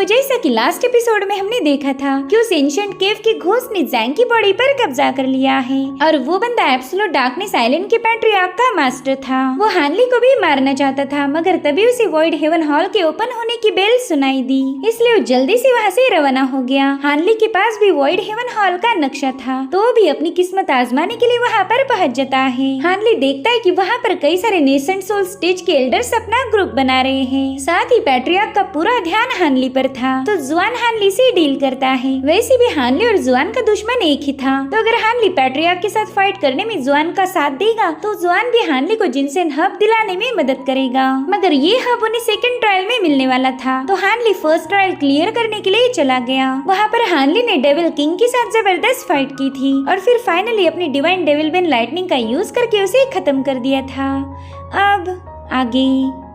जैसा कि last episode में हमने देखा था कि उस एंशिएंट केव की घोस्ट ने ज़ैंग की बॉडी पर कब्जा कर लिया है और वो बंदा एब्सोल्यूट डार्कनेस आइलैंड के पैट्रियार्क का मास्टर था। वो हानली को भी मारना चाहता था, मगर तभी उसे वॉइड हेवन हॉल के ओपन होने की बेल सुनाई दी, इसलिए वो जल्दी से वहाँ से रवाना हो गया। हानली के पास भी वॉइड हेवन हॉल का नक्शा था, तो वो भी अपनी किस्मत आजमाने के लिए वहाँ पर पहुँच जाता है। हानली देखता है कि वहाँ पर कई सारे नेसेंट सोल स्टेज के एल्डर्स अपना ग्रुप बना रहे हैं। साथ ही पैट्रियार्क का पूरा ध्यान हानली पर था, तो जुआन हानली से डील करता है। वैसे भी हानली और जुआन का दुश्मन एक ही था, तो अगर हानली पैट्रियार्क के साथ फाइट करने में जुआन का साथ देगा तो जुआन भी हानली को जिनसेन हब दिलाने में मदद करेगा। मगर ये हब उन्हें सेकंड ट्रायल में मिलने वाला था, तो हानली फर्स्ट ट्रायल क्लियर करने के लिए चला गया। वहाँ पर हानली ने डेविल किंग के साथ जबरदस्त फाइट की थी और फिर फाइनली अपनी डिवाइन डेविल बेन लाइटनिंग का यूज करके उसे खत्म कर दिया था। अब आगे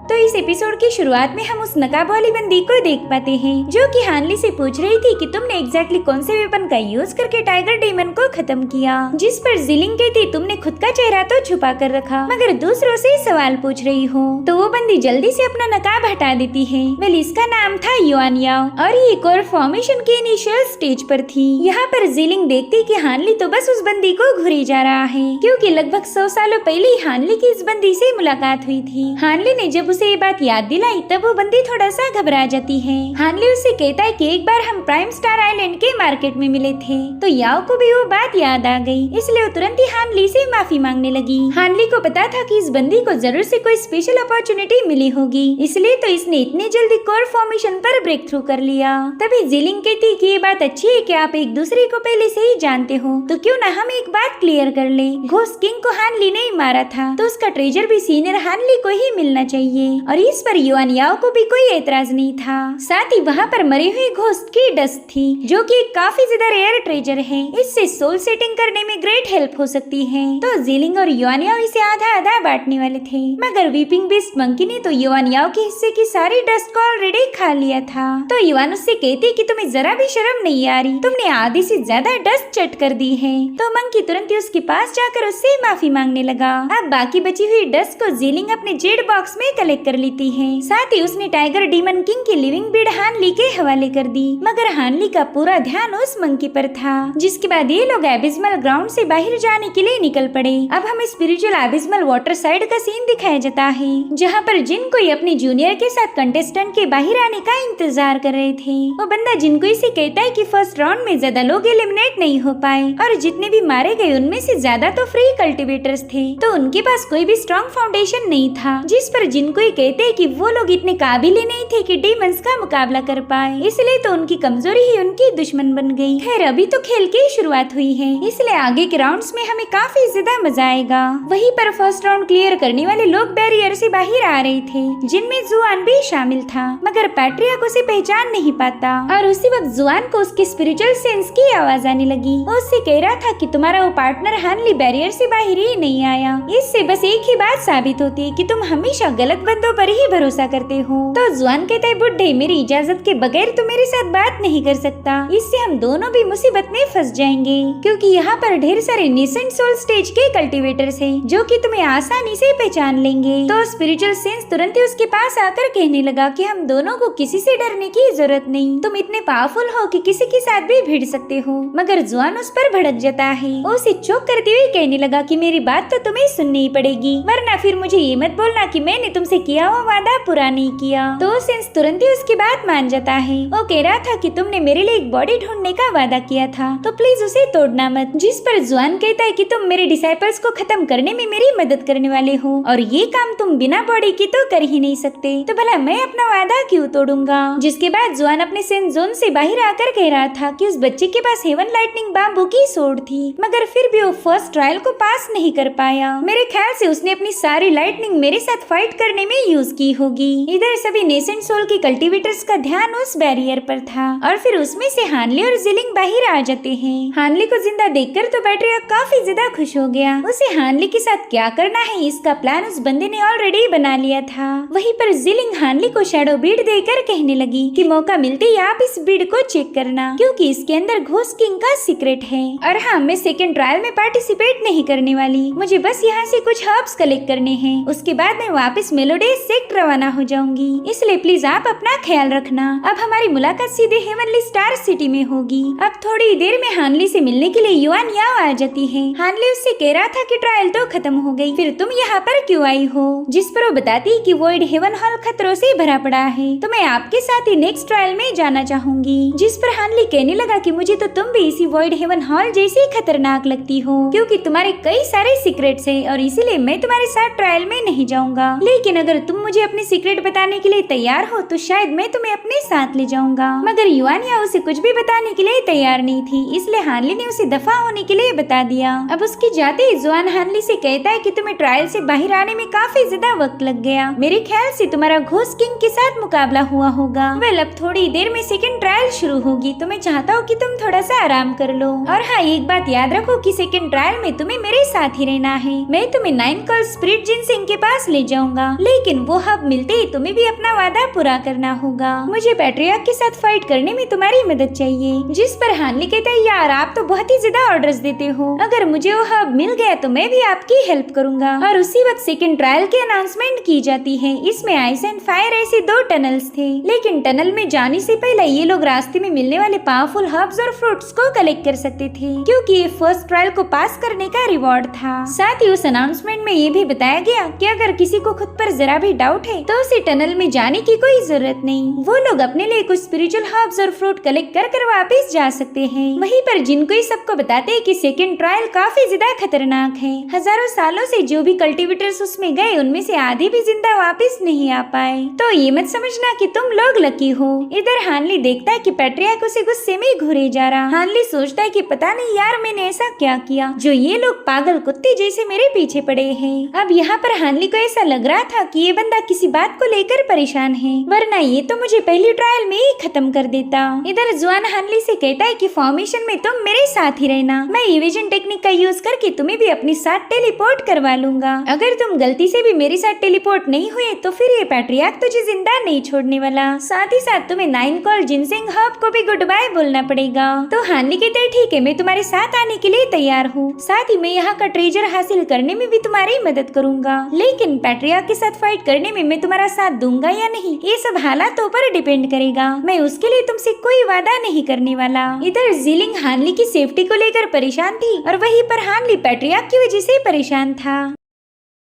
तो इस एपिसोड की शुरुआत में हम उस नकाब वाली बंदी को देख पाते हैं, जो कि हानली से पूछ रही थी कि तुमने एग्जैक्टली कौन से वेपन का यूज करके टाइगर डेमन को खत्म किया। जिस पर जिलिंग कहती तुमने खुद का चेहरा तो छुपा कर रखा, मगर दूसरों से सवाल पूछ रही हो। तो वो बंदी जल्दी से अपना नकाब हटा देती है। वेल, इसका नाम था युआन याओ और ये एक और फॉर्मेशन के इनिशियल स्टेज पर थी। यहाँ पर जिलिंग देखती कि हानली तो बस उस बंदी को घुरी जा रहा है, क्योंकि लगभग 100 सालों पहले ही हानली की इस बंदी से मुलाकात हुई थी। हानली ने जब उसे ये बात याद दिलाई तब वो बंदी थोड़ा सा घबरा जाती है। हानली उसे कहता है कि एक बार हम प्राइम स्टार आइलैंड के मार्केट में मिले थे, तो याओ को भी वो बात याद आ गई, इसलिए वो तुरंत ही हानली से माफी मांगने लगी। हानली को पता था कि इस बंदी को जरूर से कोई स्पेशल अपॉर्चुनिटी मिली होगी, इसलिए तो इसने इतनी जल्दी कोर फॉर्मेशन पर ब्रेक थ्रू कर लिया। तभी जिलिंग कहती कि ये बात अच्छी है कि आप एक दूसरे को पहले से ही जानते हो, तो क्यों ना हम एक बात क्लियर कर ले। घोस्ट किंग को हानली ने ही मारा था, तो उसका ट्रेजर भी सीनियर हानली को ही मिलना चाहिए और इस पर युआन याओ को भी कोई एतराज नहीं था। साथ ही वहाँ पर मरे हुए घोस्ट की डस्ट थी, जो कि काफी ज्यादा रेयर ट्रेजर है। इससे सोल सेटिंग करने में ग्रेट हेल्प हो सकती है। तो जिलिंग और युआन याओ इसे आधा आधा बांटने वाले थे, मगर वीपिंग बीस्ट मंकी ने तो युआन याओ के हिस्से की सारी डस्ट को ऑलरेडी खा लिया था। तो युआन उससे कहती कि तुम्हें जरा भी शर्म नहीं आ रही, तुमने आधी से ज्यादा डस्ट चट कर दी है। तो मंकी तुरंत ही उसके पास जाकर उससे माफी मांगने लगा। अब बाकी बची हुई डस्ट को जिलिंग अपने जेड बॉक्स में कलेक्ट कर लेती है। साथ ही उसने टाइगर डीमन किंग की लिविंग बीड हानली के हवाले कर दी, मगर हानली का पूरा ध्यान उस मंकी पर था। जिसके बाद ये लोग एबिस्मल ग्राउंड से बाहर जाने के लिए निकल पड़े। अब हमें स्पिरिचुअल एबिस्मल वाटर साइड का सीन दिखाया जाता है, जहाँ पर जिन कोई अपने जूनियर के साथ कंटेस्टेंट के बाहर आने का इंतजार कर रहे थे। वो बंदा जिनको इसे कहता है कि फर्स्ट राउंड में ज्यादा लोग एलिमिनेट नहीं हो पाए और जितने भी मारे गए उनमें से ज्यादा तो फ्री कल्टिवेटर्स थे, तो उनके पास कोई भी स्ट्रॉन्ग फाउंडेशन नहीं था। जिस पर जिनको ही कहते हैं कि वो लोग इतने काबिल ही नहीं थे कि डीमंस का मुकाबला कर पाए, इसलिए तो उनकी कमजोरी ही उनकी दुश्मन बन गई। खैर, अभी तो खेल की शुरुआत हुई है, इसलिए आगे के राउंड्स में हमें काफी ज्यादा मजा आएगा। वहीं पर फर्स्ट राउंड क्लियर करने वाले लोग बैरियर से बाहर आ रहे थे, जिनमें जुआन भी शामिल था, मगर पैट्रियार्क उसे पहचान नहीं पाता और उसी वक्त जुआन को उसके स्पिरिचुअल सेंस की आवाज आने लगी। वो उससे कह रहा था कि तुम्हारा वो पार्टनर हानली बैरियर से बाहर ही नहीं आया। इससे बस एक ही बात साबित होती है कि तुम हमेशा गलत बंदों पर ही भरोसा करते हो। तो जुआन कहता है, बुड्ढे, मेरी इजाजत के बगैर तू मेरे साथ बात नहीं कर सकता, इससे हम दोनों भी मुसीबत में फंस जाएंगे, क्योंकि यहाँ पर ढेर सारे नेसेंट सोल स्टेज के कल्टिवेटर्स हैं, जो कि तुम्हें आसानी से पहचान लेंगे। तो स्पिरिचुअल सेंस तुरंत ही उसके पास आकर कहने लगा कि हम दोनों को किसी से डरने की जरूरत नहीं, तुम इतने पावरफुल हो कि किसी के साथ भी भिड़ सकते हो। मगर जुआन उस पर भड़क जाता है। वो उसे चौक करते हुए कहने लगा कि मेरी बात तो तुम्हें सुननी ही पड़ेगी, वरना फिर मुझे ये मत बोलना कि मैंने तुमसे किया हुआ वादा पूरा नहीं किया। तो सेंस तुरंत ही उसकी बात मान जाता है। वो कह रहा था कि तुमने मेरे लिए एक बॉडी ढूंढने का वादा किया था, तो प्लीज उसे तोड़ना मत। जिस पर जुआन कहता है कि तुम मेरे डिसाइपल्स को खत्म करने में मेरी मदद करने वाले हो और ये काम तुम बिना बॉडी की तो कर ही नहीं सकते, तो भला मैं अपना वादा क्यों तोड़ूंगा। जिसके बाद जुआन अपने सेंस जोन से बाहर आकर कह रहा था कि उस बच्चे के पास हेवन लाइटनिंग बाम्बू की सोड थी, मगर फिर भी वो फर्स्ट ट्रायल को पास नहीं कर पाया। मेरे ख्याल से उसने अपनी सारी लाइटनिंग मेरे साथ फाइट करने में यूज की होगी। इधर सभी नेसेंट सोल के कल्टिवेटर्स का ध्यान उस बैरियर पर था और फिर उसमें से हानली और जिलिंग बाहर आ जाते हैं। हानली को जिंदा देखकर तो पैट्रियार्क काफी ज्यादा खुश हो गया। उसे हानली के साथ क्या करना है इसका प्लान उस बंदे ने ऑलरेडी बना लिया था। वहीं पर जिलिंग हानली को शैडो बीड देकर कहने लगी कि मौका मिलते ही आप इस बीड को चेक करना, क्योंकि इसके अंदर घोस्ट किंग का सीक्रेट है। और हाँ, मैं सेकंड ट्रायल में पार्टिसिपेट नहीं करने वाली, मुझे बस यहाँ से कुछ हर्ब्स कलेक्ट करने हैं, उसके बाद मैं वापस मेलोडी गोल्डेन सेक्ट रवाना हो जाऊंगी, इसलिए प्लीज आप अपना ख्याल रखना। अब हमारी मुलाकात सीधे हेवनली स्टार सिटी में होगी। अब थोड़ी देर में हानली से मिलने के लिए युआन याओ आ जाती है। हानली उससे कह रहा था कि ट्रायल तो खत्म हो गई, फिर तुम यहाँ पर क्यों आई हो? जिस पर वो बताती कि वॉइड हेवन हॉल खतरों से भरा पड़ा है, तो मैं आपके साथ ही नेक्स्ट ट्रायल में जाना चाहूंगी। जिस पर हानली कहने लगा कि मुझे तो तुम भी इसी वॉइड हेवन हॉल जैसी खतरनाक लगती हो, क्योंकि तुम्हारे कई सारे सीक्रेट्स हैं और इसीलिए मैं तुम्हारे साथ ट्रायल में नहीं जाऊंगा। लेकिन अगर तुम मुझे अपने सीक्रेट बताने के लिए तैयार हो तो शायद मैं तुम्हें अपने साथ ले जाऊंगा। मगर युआन याओ उसे कुछ भी बताने के लिए तैयार नहीं थी, इसलिए हानली ने उसे दफा होने के लिए बता दिया। अब उसकी जाते ही जुआन हानली से कहता है कि तुम्हें ट्रायल से बाहर आने में काफी ज्यादा वक्त लग गया। मेरे ख्याल से तुम्हारा घोस्ट किंग के साथ मुकाबला हुआ होगा। वेल, अब थोड़ी देर में सेकंड ट्रायल शुरू होगी, तो मैं चाहता हूँ कि तुम थोड़ा सा आराम कर लो। और हाँ, एक बात याद रखो कि सेकंड ट्रायल में तुम्हें मेरे साथ ही रहना है। मैं तुम्हें 9 कॉल स्पिरिट जिनसिंग के पास ले जाऊंगा, लेकिन वो हब मिलते ही तुम्हें भी अपना वादा पूरा करना होगा। मुझे पैट्रियार्क के साथ फाइट करने में तुम्हारी मदद चाहिए। जिस पर हानली कहता है, यार आप तो बहुत ही ज्यादा ऑर्डर्स देते हो, अगर मुझे वो हब मिल गया तो मैं भी आपकी हेल्प करूंगा। और उसी वक्त सेकंड ट्रायल की अनाउंसमेंट की जाती है। इसमें आइस एंड फायर ऐसे 2 टनल्स थे, लेकिन टनल में जाने से पहले ये लोग रास्ते में मिलने वाले पावरफुल हर्ब्स और फ्रूट्स को कलेक्ट कर सकते थे, क्योंकि ये फर्स्ट ट्रायल को पास करने का रिवॉर्ड था। साथ ही उस अनाउंसमेंट में ये भी बताया गया कि अगर किसी को खुद पर जरा भी डाउट है तो उसे टनल में जाने की कोई जरूरत नहीं। वो लोग अपने लिए कुछ स्पिरिचुअल हर्ब्स और फ्रूट कलेक्ट कर वापस जा सकते हैं। वहीं पर जिनको सबको बताते हैं कि सेकंड ट्रायल काफी ज्यादा खतरनाक है। हजारों सालों से जो भी कल्टीवेटर्स उसमें गए उनमें से आधे भी जिंदा वापस नहीं आ पाए, तो ये मत समझना कि तुम लोग लकी हो। इधर हानली देखता है कि पैट्रियार्क उसे गुस्से में घूरे जा रहा। हानली सोचता है कि पता नहीं यार मैंने ऐसा क्या किया जो ये लोग पागल कुत्ते जैसे मेरे पीछे पड़े हैं। अब यहाँ पर हानली को ऐसा लग रहा था कि ये बंदा किसी बात को लेकर परेशान है, वरना ये तो मुझे पहली ट्रायल में ही खत्म कर देता। इधर जुआन हानली से कहता है कि फॉर्मेशन में तुम मेरे साथ ही रहना, मैं इवेजन टेक्निक का यूज करके तुम्हें भी अपने साथ टेलीपोर्ट करवा लूंगा। अगर तुम गलती से भी मेरे साथ टेलीपोर्ट नहीं हुए तो फिर ये पैट्रियार्क तुझे जिंदा नहीं छोड़ने वाला। साथ ही साथ तुम्हें 9 कॉल जिनसिंग हब को भी गुड बाय बोलना पड़ेगा। तो हानली कहते हैं ठीक है, मैं तुम्हारे साथ आने के लिए तैयार हूँ। साथ ही मैं यहाँ का ट्रेजर हासिल करने में भी तुम्हारी मदद करूंगा, लेकिन पैट्रियार्क के साथ फाइट करने में मैं तुम्हारा साथ दूंगा या नहीं ये सब हालातों पर डिपेंड करेगा। मैं उसके लिए तुमसे कोई वादा नहीं करने वाला। इधर जीलिंग हानली की सेफ्टी को लेकर परेशान थी और वहीं पर हानली पैट्रियार्क की वजह से परेशान था।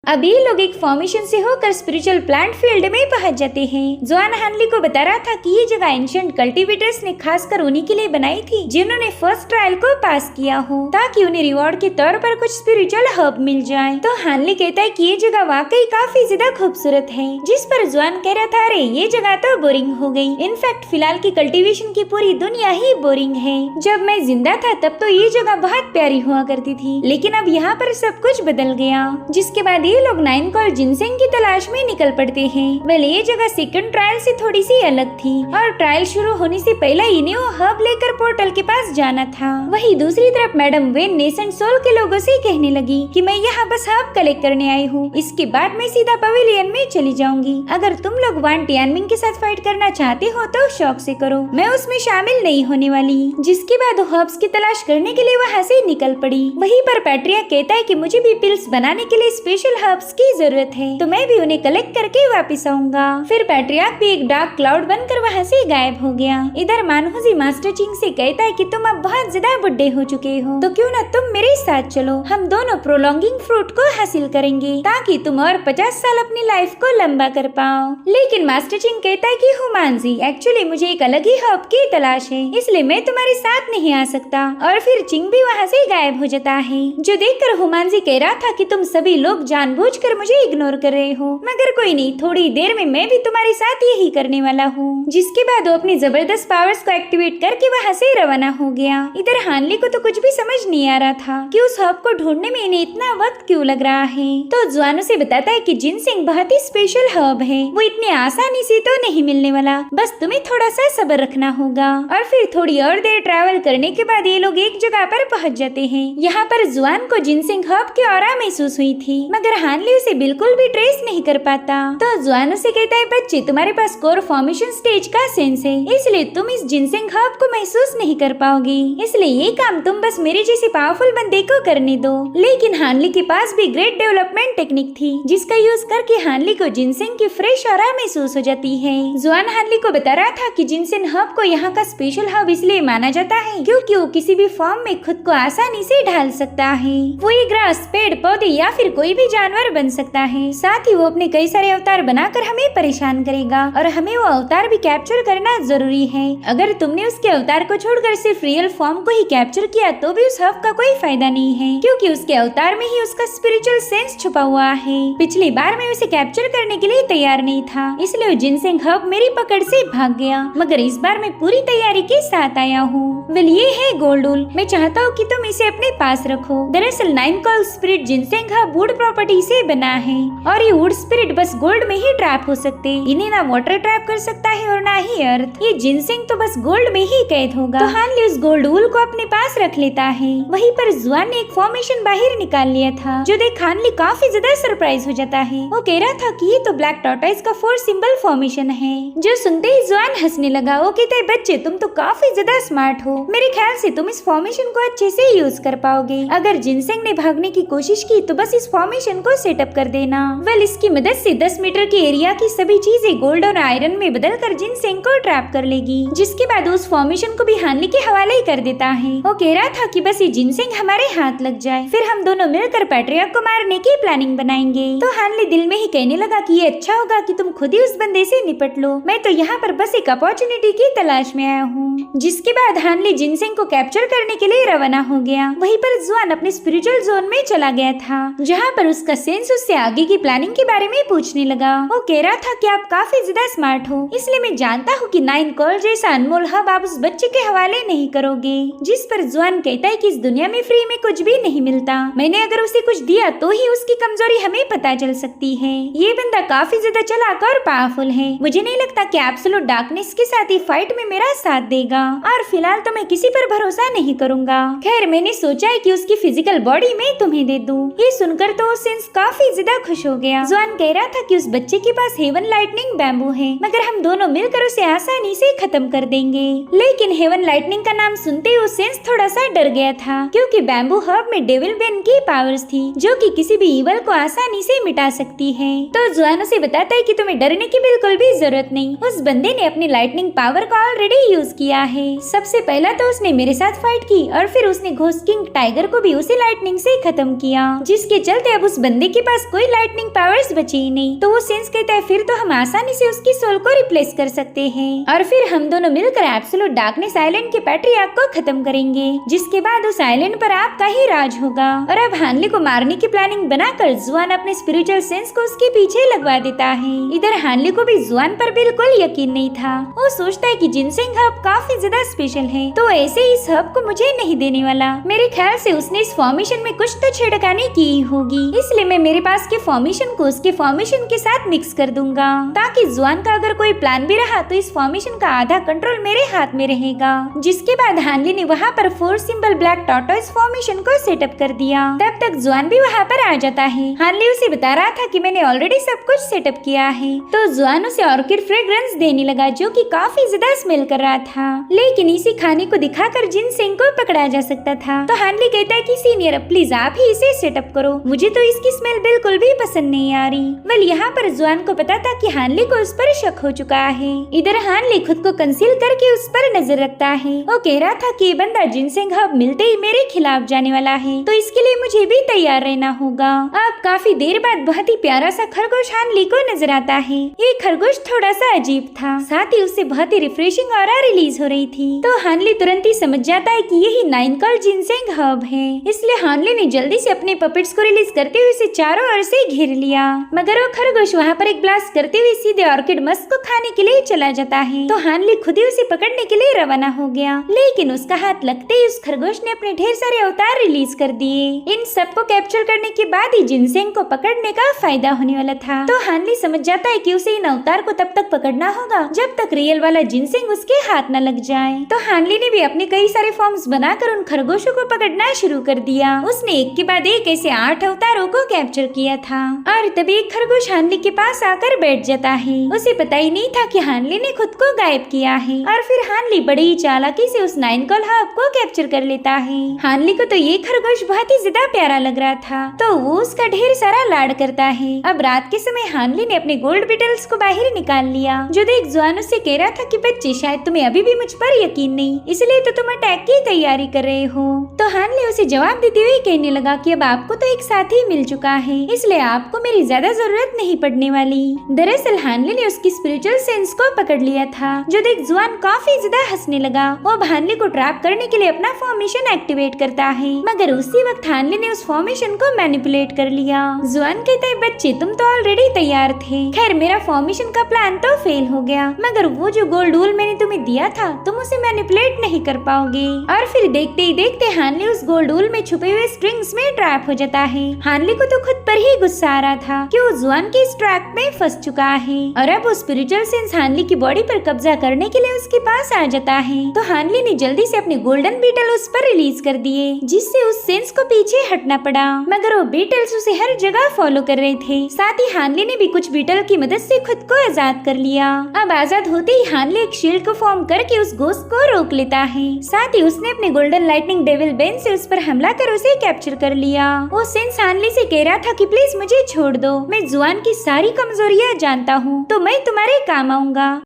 अब ये लोग एक फॉर्मेशन से होकर स्पिरिचुअल प्लांट फील्ड में पहुंच जाते हैं। जुआन हानली को बता रहा था कि ये जगह एंशिएंट कल्टीवेटर्स ने खासकर उन्हीं के लिए बनाई थी जिन्होंने फर्स्ट ट्रायल को पास किया हो, ताकि उन्हें रिवॉर्ड के तौर पर कुछ स्पिरिचुअल हर्ब मिल जाए। तो हानली कहता है कि ये जगह वाकई काफी ज्यादा खूबसूरत है। जिस पर जुआन कह रहा था, अरे ये जगह तो बोरिंग हो गई। इनफैक्ट फिलहाल की कल्टीवेशन की पूरी दुनिया ही बोरिंग है। जब मैं जिंदा था तब तो ये जगह बहुत प्यारी हुआ करती थी, लेकिन अब यहाँ पर सब कुछ बदल गया। जिसके बाद ये लोग 9 कॉल जिनसिंग की तलाश में निकल पड़ते हैं। वेल, ये जगह सेकंड ट्रायल से थोड़ी सी अलग थी और ट्रायल शुरू होने से पहले इन्हें वो हब लेकर पोर्टल के पास जाना था। वहीं दूसरी तरफ मैडम वेन नेसेंट सोल के लोगों से कहने लगी कि मैं यहाँ बस हब कलेक्ट करने आई हूँ, इसके बाद मैं सीधा पवेलियन में चली जाऊंगी। अगर तुम लोग वान टियानमिंग के साथ फाइट करना चाहते हो तो शौक से करो, मैं उसमें शामिल नहीं होने वाली। जिसके बाद वो हर्ब्स की तलाश करने के लिए वहाँ से निकल पड़ी। वहीं पर पैट्रियार्क कहता है कि मुझे भी पिल्स बनाने के लिए स्पेशल हर्ब्स की जरूरत है, तो मैं भी उन्हें कलेक्ट करके वापस आऊंगा। फिर पैट्रियार्क भी एक डार्क क्लाउड बनकर वहाँ से गायब हो गया। इधर मानहुजी मास्टर चिंग से कहता है कि तुम अब बहुत ज्यादा बुढ़े हो चुके हो, तो क्यों ना तुम मेरे साथ चलो, हम दोनों प्रोलॉन्गिंग फ्रूट को हासिल करेंगे ताकि तुम और 50 साल अपनी लाइफ को लंबा कर पाओ। लेकिन मास्टर चिंग कहता है कि हुमानजी, एक्चुअली मुझे एक अलग ही हब की तलाश है, इसलिए मैं तुम्हारे साथ नहीं आ सकता। और फिर चिंग भी वहाँ से गायब हो जाता है, जो देखकर हुमानजी कह रहा था कि तुम सभी लोग जानबूझकर मुझे इग्नोर कर रहे हो, मगर कोई नहीं, थोड़ी देर में मैं भी तुम्हारे साथ यही करने वाला हूँ। जिसके बाद वो अपनी जबरदस्त पावर्स को एक्टिवेट करके वहाँ से रवाना हो गया। इधर हानली को तो कुछ भी समझ नहीं आ रहा था कि उस हब को ढूंढने में इन्हें इतना वक्त क्यों लग रहा है। तो जुआन उसे बताता है कि जिनसिंग बहुत ही स्पेशल हब है, वो इतनी आसानी से तो नहीं मिलने वाला, बस तुम्हें थोड़ा सा सब्र रखना होगा। और फिर थोड़ी और देर ट्रैवल करने के बाद ये लोग एक जगह पर पहुँच जाते हैं। यहाँ पर जुआन को जिनसिंग हब की ऑरा महसूस हुई थी, मगर हानली उसे बिल्कुल भी ट्रेस नहीं कर पाता। तो जुआन उसे कहता है, बच्चे तुम्हारे पास कोर फॉर्मेशन स्टेज का सेंस है, इसलिए तुम इस जिनसेंग हर्ब को महसूस नहीं कर पाओगे, इसलिए ये काम तुम बस मेरे जैसे पावरफुल बंदे को करने दो। लेकिन हानली के पास भी ग्रेट डेवलपमेंट टेक्निक थी, जिसका यूज करके हानली को जिनसेंग की फ्रेश ऑरा महसूस हो जाती है। जुआन हानली को बता रहा था कि जिनसेंग हर्ब को यहाँ का स्पेशल हर्ब इसलिए माना जाता है क्योंकि वो किसी भी फॉर्म में खुद को आसानी से ढाल सकता है। वो ये ग्रास, पेड़ पौधे या फिर कोई भी जानवर बन सकता है। साथ ही वो अपने कई सारे अवतार बनाकर हमें परेशान करेगा और हमें वो अवतार भी कैप्चर करना जरूरी है। अगर तुमने उसके अवतार को छोड़कर सिर्फ रियल फॉर्म को ही कैप्चर किया तो भी उस हर्ब का कोई फायदा नहीं है, क्योंकि उसके अवतार में ही उसका स्पिरिचुअल सेंस छुपा हुआ है। पिछली बार मैं उसे कैप्चर करने के लिए तैयार नहीं था, इसलिए जिनसेंग हर्ब मेरी पकड़ से भाग गया, मगर इस बार मैं पूरी तैयारी के साथ आया हूँ। वेल ये है गोल्डुल, मैं चाहता हूँ कि तुम इसे अपने पास रखो। दरअसल 9 call spirit ginseng herb would property से बना है और ये वुड स्पिरिट बस गोल्ड में ही ट्रैप हो सकते, इन्हें ना वाटर ट्रैप कर सकता है और ना ही अर्थ। ये जिनसेंग तो बस गोल्ड में ही कैद होगा। तो हानली उस गोल्ड वुल को अपने पास रख लेता है। वहीं पर जुआन ने एक फॉर्मेशन बाहर निकाल लिया था, जो देख हानली काफी ज्यादा सरप्राइज हो जाता है। वो कह रहा था कि ये तो ब्लैक टॉर्टोइस का 4 सिंबल फॉर्मेशन है। जो सुनते ही जुआन हंसने लगा। वो कहता है, बच्चे तुम तो काफी ज्यादा स्मार्ट हो, मेरे ख्याल से तुम इस फॉर्मेशन को अच्छे से यूज कर पाओगे। अगर जिनसेंग ने भागने की कोशिश की तो बस इस फॉर्मेशन को सेटअप कर देना। वेल इसकी मदद से 10 मीटर के एरिया की सभी चीजें गोल्ड और आयरन में बदलकर जिनसेंग को ट्रैप कर लेगी, जिसके बाद उस फॉर्मेशन को भी हानली के हवाले ही कर देता है। वो कह रहा था कि बस ये जिनसेंग हमारे हाथ लग जाए, फिर हम दोनों मिलकर पैट्रियार्क को मारने की प्लानिंग बनाएंगे। तो हानली दिल में ही कहने लगा कि ये अच्छा होगा कि तुम खुद ही उस बंदे से निपट लो, मैं तो यहाँ पर बस एक अपॉर्चुनिटी की तलाश में आया हूँ। जिसके बाद हानली जिनसेंग को कैप्चर करने के लिए रवाना हो गया। वहीं पर जुआन अपने स्पिरिचुअल जोन में चला गया था, जहाँ पर उसका सेंस उससे आगे की प्लानिंग के बारे में पूछने लगा। वो कह रहा था कि आप काफी ज्यादा स्मार्ट हो, इसलिए मैं जानता हूँ कि 9 कॉल जैसा अनमोल हब आप उस बच्चे के हवाले नहीं करोगे। जिस पर जुआन कहता है कि इस दुनिया में फ्री में कुछ भी नहीं मिलता, मैंने अगर उसे कुछ दिया तो ही उसकी कमजोरी हमें पता चल सकती है। ये बंदा काफी ज्यादा चालाक और पावरफुल है, मुझे नहीं लगता कि एब्सोल्यूट डार्कनेस के साथ ही फाइट में मेरा साथ देगा, और फिलहाल तो मैं किसी पर भरोसा नहीं करूंगा। खैर मैंने सोचा है कि उसकी फिजिकल बॉडी में तुम्हें दे दूं। ये सुनकर तो सेंस काफी ज्यादा खुश हो गया। जुआन कह रहा था कि उस बच्चे के पास हेवन लाइटनिंग बैम्बू है, मगर हम दोनों मिलकर उसे आसानी से खत्म कर देंगे। लेकिन हेवन लाइटनिंग का नाम सुनते ही सेंस थोड़ा सा डर गया था, क्योंकि बैम्बू हर्ब में डेविल बेन की पावर्स थी, जो कि किसी भी इवल को आसानी से मिटा सकती है। तो जुआन उसे बताता है कि तुम्हें डरने की बिल्कुल भी जरूरत नहीं, उस बंदे ने अपनी लाइटनिंग पावर को ऑलरेडी यूज किया है। सबसे पहला तो उसने मेरे साथ फाइट की और फिर उसने घोस्ट किंग टाइगर को भी उसी लाइटनिंग से खत्म किया, जिसके चलते अब उस बंदे के पास कोई लाइटनिंग पावर्स बची ही नहीं। तो वो सेंस कहता है फिर तो हम आसानी से उसकी सोल को रिप्लेस कर सकते हैं और फिर हम दोनों मिलकर एब्सोल्यूट डार्कनेस आइलैंड के पैट्रियार्क को खत्म करेंगे, जिसके बाद उस आइलैंड पर आपका ही राज होगा। और अब हानली को मारने की प्लानिंग बनाकर जुआन अपने स्पिरिचुअल सेंस को उसके पीछे लगवा देता है। इधर हानली को भी जुआन पर बिल्कुल यकीन नहीं था। वो सोचता है कि जिनसेंग हब काफी ज्यादा स्पेशल है, तो ऐसे इस हब को मुझे नहीं देने वाला। मेरे ख्याल से उसने इस फॉर्मेशन में कुछ तो छेड़खानी की होगी, इसलिए मैं मेरे पास के फॉर्मेशन को उसके फॉर्मेशन के साथ मिक्स कर दूंगा, ताकि जुआन का अगर कोई प्लान भी रहा तो इस फॉर्मेशन का आधा कंट्रोल मेरे हाथ में रहेगा। जिसके बाद हानली ने वहाँ पर 4 सिंबल ब्लैक टॉर्टोइस फॉर्मेशन को सेटअप कर दिया। तब तक जुआन भी वहाँ पर आ जाता है। हानली उसे बता रहा था कि मैंने ऑलरेडी सब कुछ सेटअप किया है। तो जुआन उसे ऑर्किड फ्रेग्रेंस देने लगा, जो कि काफी ज्यादा स्मेल कर रहा था, लेकिन इसी खाने को दिखाकर जिनसेंग को पकड़ा जा सकता था। तो हानली कहता है कि सीनियर प्लीज आप ही इसे सेटअप करो, मुझे तो इसकी स्मेल बिल्कुल भी पसंद नहीं आ रही। वेल यहाँ पर जुआन को पता था कि हानली को उस पर शक हो चुका है। इधर हानली खुद को कंसील करके उस पर नजर रखता है। वो कह रहा था कि ये बंदा जिनसेंग हब मिलते ही मेरे खिलाफ जाने वाला है, तो इसके लिए मुझे भी तैयार रहना होगा। अब काफी देर बाद बहुत ही प्यारा सा खरगोश हानली को नजर आता है। ये खरगोश थोड़ा सा अजीब था, साथ ही उससे बहुत ही रिफ्रेशिंग ऑरा रिलीज हो रही थी। तो हानली तुरंत ही समझ जाता है कि यही 9 कॉल जिनसेंग हब है, इसलिए हानली ने जल्दी से अपने पपेट्स को रिलीज करते हुए इसे चारों ओर से घेर लिया। मगर वो खरगोश वहाँ पर एक ब्लास्ट करते हुए सीधे ऑर्किड मस्क को खाने के लिए चला जाता है। तो हानली खुद ही उसे पकड़ने के लिए रवाना हो गया, लेकिन उसका हाथ लगते ही उस खरगोश ने अपने ढेर सारे अवतार रिलीज कर दिए। इन सबको कैप्चर करने के बाद ही जिनसेंग को पकड़ने का फायदा होने वाला था। तो हानली समझ जाता है कि उसे इन अवतार को तब तक पकड़ना होगा जब तक रियल वाला जिनसेंग उसके हाथ न लग जाए। तो हानली ने भी अपने कई सारे फॉर्म्स बनाकर उन खरगोशों को पकड़ना शुरू कर दिया। उसने एक के बाद एक ऐसे 8 अवतारों को कैप्चर किया था। और तभी एक खरगोश हानली के पास आकर बैठ जाता है। उसे पता ही नहीं था कि हानली ने खुद को गायब किया है। और फिर हानली बड़ी ही चालाकी से उस 9 कॉल हब को कैप्चर कर लेता है। हानली को तो ये खरगोश बहुत ही ज्यादा प्यारा लग रहा था, तो वो उसका ढेर सारा लाड करता है। अब रात के समय हानली ने अपने गोल्ड बीटल्स को बाहर निकाल लिया। जो देख जुआन उससे कह रहा था कि बच्चे शायद तुम्हें अभी भी मुझ पर यकीन नहीं, इसलिए तो तुम अटैक की तैयारी कर रहे हो। तो हानली उसे जवाब देते हुए कहने लगा कि अब आपको तो एक साथी मिल चुका है, इसलिए आपको मेरी ज्यादा जरूरत नहीं पड़ने वाली। दरअसल हानली ने उसकी स्पिरिचुअल सेंस को पकड़ लिया था। जो देख जुआन काफी ज्यादा हंसने लगा। वो हानली को ट्रैप करने के लिए अपना फॉर्मेशन एक्टिवेट करता है, मगर उसी वक्त हानली ने उस फॉर्मेशन को मैनिपुलेट कर लिया। जुआन कहता है बच्चे तुम तो ऑलरेडी तैयार थे, खैर मेरा फॉर्मेशन का प्लान तो फेल हो गया, मगर वो जो गोल्ड डूल मैंने तुम्हें दिया था तुम उसे मैनिपुलेट नहीं कर पाओगे। और फिर देखते ही देखते हानली उस गोल्ड डूल में छुपे हुए स्ट्रिंग्स में ट्रैप हो जाता है। हानली को तो खुद पर ही गुस्सा आ रहा था कि वो जुआन की इस ट्रैप में फंस चुका है। और अब वो स्पिरिचुअल सेंस हानली की बॉडी पर कब्जा करने के लिए उसके पास आ जाता है। तो हानली ने जल्दी से अपने गोल्डन बीटल उस पर रिलीज कर दिए, जिससे उस सेंस को पीछे हटना पड़ा। मगर वो बीटल्स उसे हर जगह फॉलो कर रहे थे। साथ ही हानली ने भी कुछ बीटल की मदद से खुद को आजाद कर लिया। अब आजाद होते ही हानली एक शील्ड को फॉर्म करके उस घोस्ट को रोक लेता है। साथ ही उसने अपने गोल्डन लाइटनिंग डेविल बेन से उस पर हमला कर उसे कैप्चर कर लिया। वो सेंस हानली से कह रहा था कि प्लीज मुझे छोड़ दो, मैं जुआन की सारी कमजोरियां जानता हूँ, तो मैं तुम्हारे काम आऊंगा।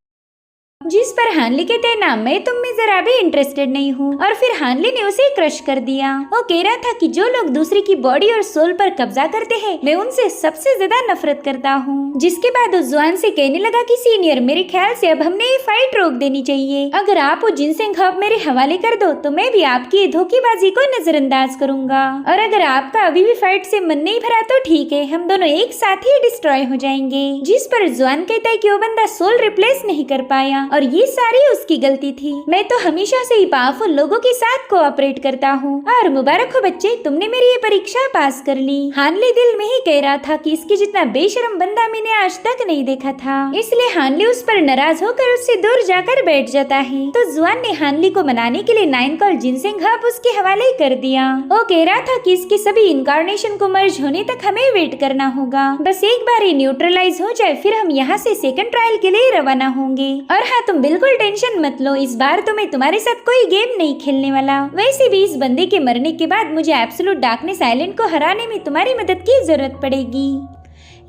जिस पर हानली कहते हैं ना मैं तुम में जरा भी इंटरेस्टेड नहीं हूँ। और फिर हानली ने उसे क्रश कर दिया। वो कह रहा था कि जो लोग दूसरे की बॉडी और सोल पर कब्जा करते हैं मैं उनसे सबसे ज्यादा नफरत करता हूँ। जिसके बाद उस जुआन से कहने लगा कि सीनियर मेरे ख्याल से अब हमने ये फाइट रोक देनी चाहिए। अगर आप वो जिनसेंग हब मेरे हवाले कर दो तो मैं भी आपकी ये धोखेबाजी को नजरअंदाज करूंगा। और अगर आपका अभी भी फाइट से मन नहीं भरा तो ठीक है, हम दोनों एक साथ ही डिस्ट्रॉय हो जाएंगे। जिस पर जुआन कहता है कि वो बंदा सोल रिप्लेस नहीं कर पाया और ये सारी उसकी गलती थी। मैं तो हमेशा से ही पावरफुल लोगों के साथ कोऑपरेट करता हूँ और मुबारक हो बच्चे, तुमने मेरी ये परीक्षा पास कर ली। हानली दिल में ही कह रहा था कि इसके जितना बेशरम बंदा मैंने आज तक नहीं देखा था। इसलिए हानली उस पर नाराज होकर उससे दूर जाकर बैठ जाता है। तो जुआन ने हानली को मनाने के लिए 9 कॉल जिनसेंग हब उसके हवाले कर दिया। वो कह रहा था कि इसके सभी इनकारनेशन को मर्ज होने तक हमें वेट करना होगा, बस एक बार ये न्यूट्रलाइज हो जाए फिर हम यहाँ से सेकंड ट्रायल के लिए रवाना होंगे। और हाँ तुम बिल्कुल टेंशन मत लो, इस बार तो मैं तुम्हारे साथ कोई गेम नहीं खेलने वाला। वैसे भी इस बंदे के मरने के बाद मुझे एब्सोल्यूट डार्कनेस आइलैंड को हराने में तुम्हारी मदद की जरूरत पड़ेगी।